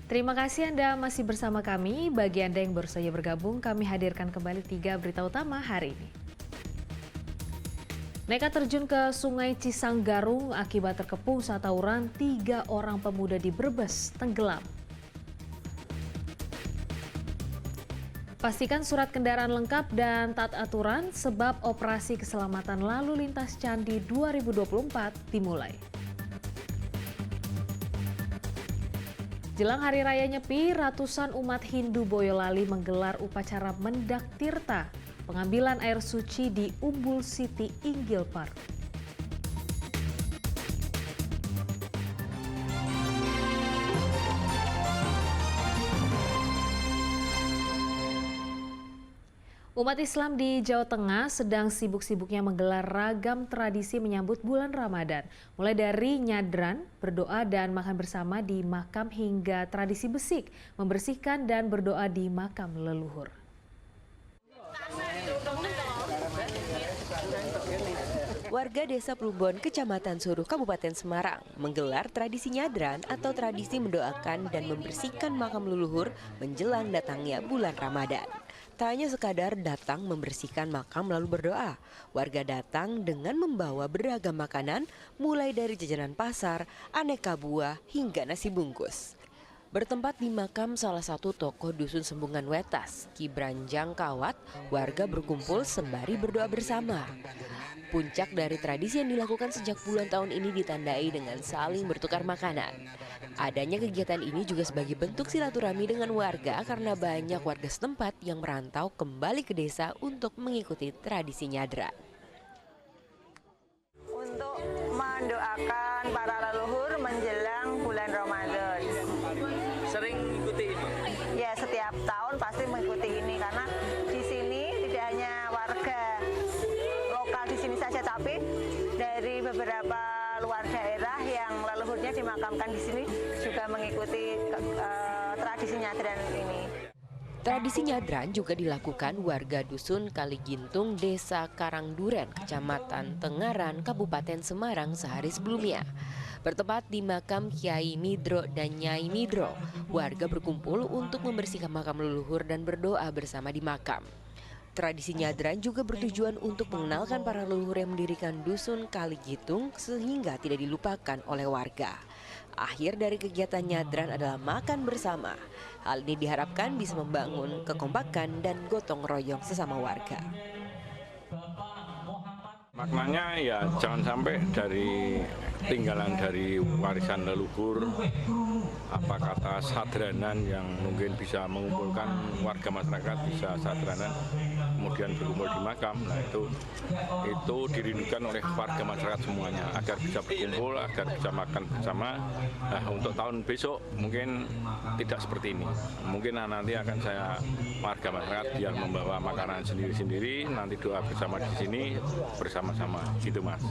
Terima kasih Anda masih bersama kami. Bagi Anda yang baru saja bergabung, kami hadirkan kembali 3 berita utama hari ini. Nekat terjun ke Sungai Cisanggarung akibat terkepung saat tawuran, 3 orang pemuda di Brebes tenggelam. Pastikan surat kendaraan lengkap dan taat aturan sebab operasi keselamatan lalu lintas Candi 2024 dimulai. Jelang Hari Raya Nyepi, ratusan umat Hindu Boyolali menggelar upacara Mendak Tirta, pengambilan air suci di Umbul Siti Inggil Park. Umat Islam di Jawa Tengah sedang sibuk-sibuknya menggelar ragam tradisi menyambut bulan Ramadan. Mulai dari nyadran, berdoa dan makan bersama di makam hingga tradisi besik, membersihkan dan berdoa di makam leluhur. Warga Desa Plumbon, Kecamatan Suruh, Kabupaten Semarang menggelar tradisi nyadran atau tradisi mendoakan dan membersihkan makam leluhur menjelang datangnya bulan Ramadan. Tak hanya sekadar datang membersihkan makam lalu berdoa, warga datang dengan membawa beragam makanan mulai dari jajanan pasar, aneka buah hingga nasi bungkus. Bertempat di makam salah satu tokoh dusun Sembungan Wetas, Ki Branjang Kawat, warga berkumpul sembari berdoa bersama. Puncak dari tradisi yang dilakukan sejak puluhan tahun ini ditandai dengan saling bertukar makanan. Adanya kegiatan ini juga sebagai bentuk silaturahmi dengan warga karena banyak warga setempat yang merantau kembali ke desa untuk mengikuti tradisi nyadran. Untuk mendoakan para leluhur menjelang bulan Ramadan. Sering mengikuti ini? Ya, setiap tahun pasti mengikuti ini karena di sini tidak hanya warga lokal di sini saja, tapi dari beberapa luar daerah yang leluhurnya dimakamkan di sini juga mengikuti tradisi nyadran ini. Tradisi nyadran juga dilakukan warga dusun Kaligintung, Desa Karangduren, Kecamatan Tengaran, Kabupaten Semarang sehari sebelumnya. Bertempat di makam Kiai Midro dan Nyai Midro, warga berkumpul untuk membersihkan makam leluhur dan berdoa bersama di makam. Tradisi nyadran juga bertujuan untuk mengenalkan para leluhur yang mendirikan dusun Kaligitung sehingga tidak dilupakan oleh warga. Akhir dari kegiatan nyadran adalah makan bersama. Hal ini diharapkan bisa membangun kekompakan dan gotong royong sesama warga. Maknanya ya jangan sampai dari tinggalan dari warisan leluhur, apa kata sadranan yang mungkin bisa mengumpulkan warga masyarakat, bisa sadranan kemudian berkumpul di makam. Nah itu dirindukan oleh warga masyarakat semuanya agar bisa berkumpul, agar bisa makan bersama. Nah, untuk tahun besok mungkin tidak seperti ini. Mungkin nanti akan saya warga masyarakat biar membawa makanan sendiri-sendiri, nanti doa bersama di sini bersama-sama gitu Mas.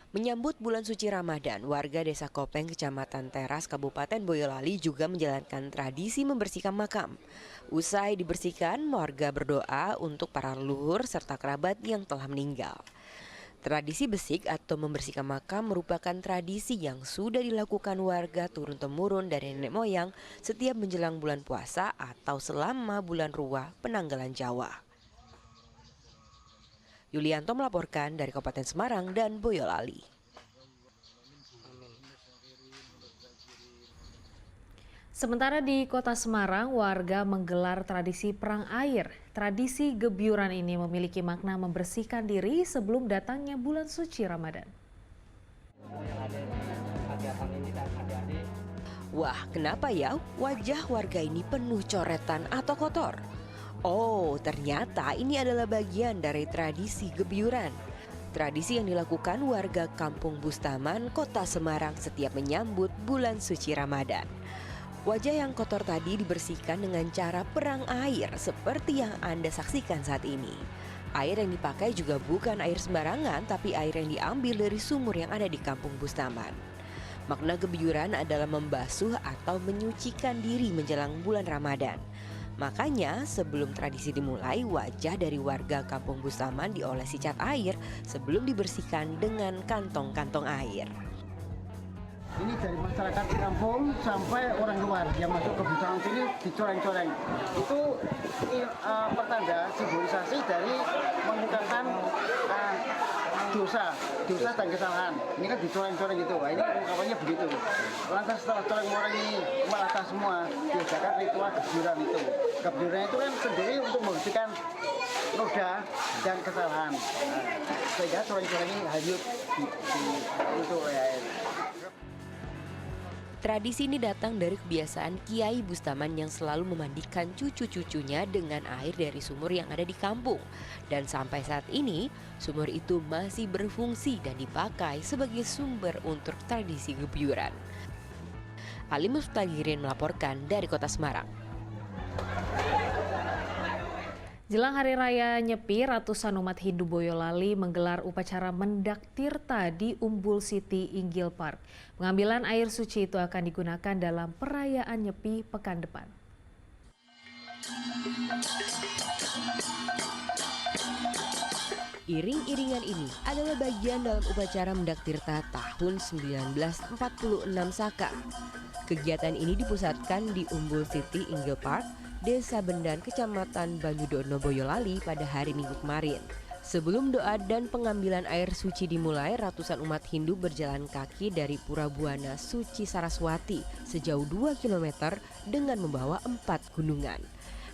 Menyambut bulan suci Ramadan, warga Desa Kopeng, Kecamatan Teras, Kabupaten Boyolali juga menjalankan tradisi membersihkan makam. Usai dibersihkan, warga berdoa untuk para leluhur serta kerabat yang telah meninggal. Tradisi besik atau membersihkan makam merupakan tradisi yang sudah dilakukan warga turun-temurun dari nenek moyang setiap menjelang bulan puasa atau selama bulan Ruah Penanggalan Jawa. Yulianto melaporkan dari Kabupaten Semarang dan Boyolali. Sementara di Kota Semarang, warga menggelar tradisi perang air. Tradisi gebyuran ini memiliki makna membersihkan diri sebelum datangnya bulan suci Ramadan. Wah, kenapa ya wajah warga ini penuh coretan atau kotor? Oh, ternyata ini adalah bagian dari tradisi gebyuran. Tradisi yang dilakukan warga Kampung Bustaman, Kota Semarang setiap menyambut bulan suci Ramadan. Wajah yang kotor tadi dibersihkan dengan cara perang air seperti yang Anda saksikan saat ini. Air yang dipakai juga bukan air sembarangan, tapi air yang diambil dari sumur yang ada di Kampung Bustaman. Makna gebyuran adalah membasuh atau menyucikan diri menjelang bulan Ramadan. Makanya sebelum tradisi dimulai, wajah dari warga Kampung Bustaman diolesi cat air sebelum dibersihkan dengan kantong-kantong air. Ini dari masyarakat kampung sampai orang luar yang masuk ke Busangan sini dicoreng-coreng. Itu pertanda simbolisasi dari mengungkapkan dosa dan kesalahan. Ini kan dicoreng-coreng gitu. Nah, ini ungkapannya begitu. Lantas setelah coreng-coreng ini merata semua, diadakan ritual gebyuran itu. Gebyuran itu kan sendiri untuk membersihkan noda dan kesalahan. Sehingga coreng-coreng ini hanyut itu ya. Tradisi ini datang dari kebiasaan Kiai Bustaman yang selalu memandikan cucu-cucunya dengan air dari sumur yang ada di kampung. Dan sampai saat ini, sumur itu masih berfungsi dan dipakai sebagai sumber untuk tradisi gebyuran. Ali Mustagirin melaporkan dari Kota Semarang. Jelang Hari Raya Nyepi, ratusan umat Hindu Boyolali menggelar upacara mendak tirta di Umbul City Inggil Park. Pengambilan air suci itu akan digunakan dalam perayaan Nyepi pekan depan. Iring-iringan ini adalah bagian dalam upacara mendak tirta tahun 1946 Saka. Kegiatan ini dipusatkan di Umbul City Inggil Park, Desa Bendan, Kecamatan Banyudono, Boyolali pada hari Minggu kemarin. Sebelum doa dan pengambilan air suci dimulai, ratusan umat Hindu berjalan kaki dari Pura Buana Suci Saraswati sejauh 2 km dengan membawa 4 gunungan.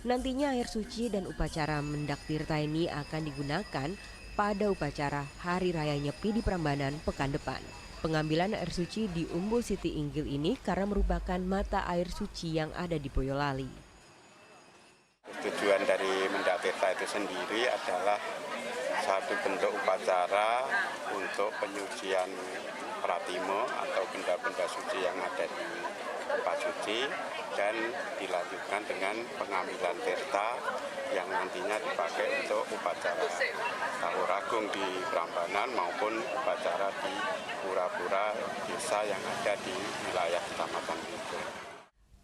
Nantinya air suci dan upacara mendak tirta ini akan digunakan pada upacara Hari Raya Nyepi di Prambanan pekan depan. Pengambilan air suci di Umbul City Inggil ini karena merupakan mata air suci yang ada di Boyolali. Tujuan dari mendak tirta itu sendiri adalah satu bentuk upacara untuk penyucian pratimo atau benda-benda suci yang ada di tempat suci dan dilanjutkan dengan pengambilan tirta yang nantinya dipakai untuk upacara Tahur Agung di Prambanan maupun upacara di pura-pura desa yang ada di wilayah kecamatan itu.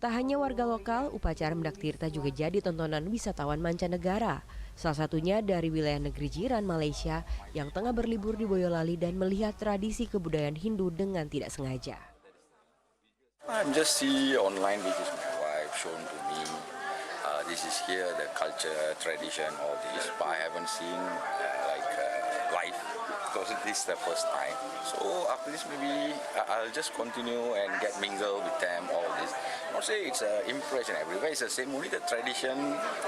Tak hanya warga lokal, upacara mendak tirta juga jadi tontonan wisatawan mancanegara. Salah satunya dari wilayah negeri jiran Malaysia yang tengah berlibur di Boyolali dan melihat tradisi kebudayaan Hindu dengan tidak sengaja. I'm just see online which is my wife shown to me. This is here the culture, tradition, all this. But I haven't seen live because this is the first time. So after this maybe I'll just continue and get mingle with them all this. Not say it's an impression everywhere. It's the same. Only the tradition,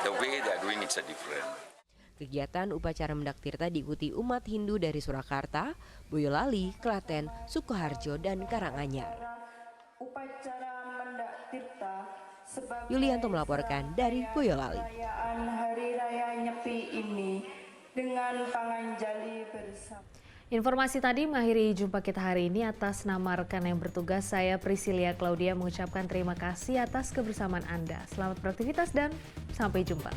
the way they're doing it's a different. Kegiatan upacara mendak tirta diikuti umat Hindu dari Surakarta, Boyolali, Klaten, Sukoharjo, dan Karanganyar. Yulianto melaporkan dari Boyolali. Hari Raya Nyepi ini dengan Panganjali bersama. Informasi tadi mengakhiri jumpa kita hari ini. Atas nama rekan yang bertugas, saya Priscilia Claudia mengucapkan terima kasih atas kebersamaan Anda. Selamat beraktivitas dan sampai jumpa.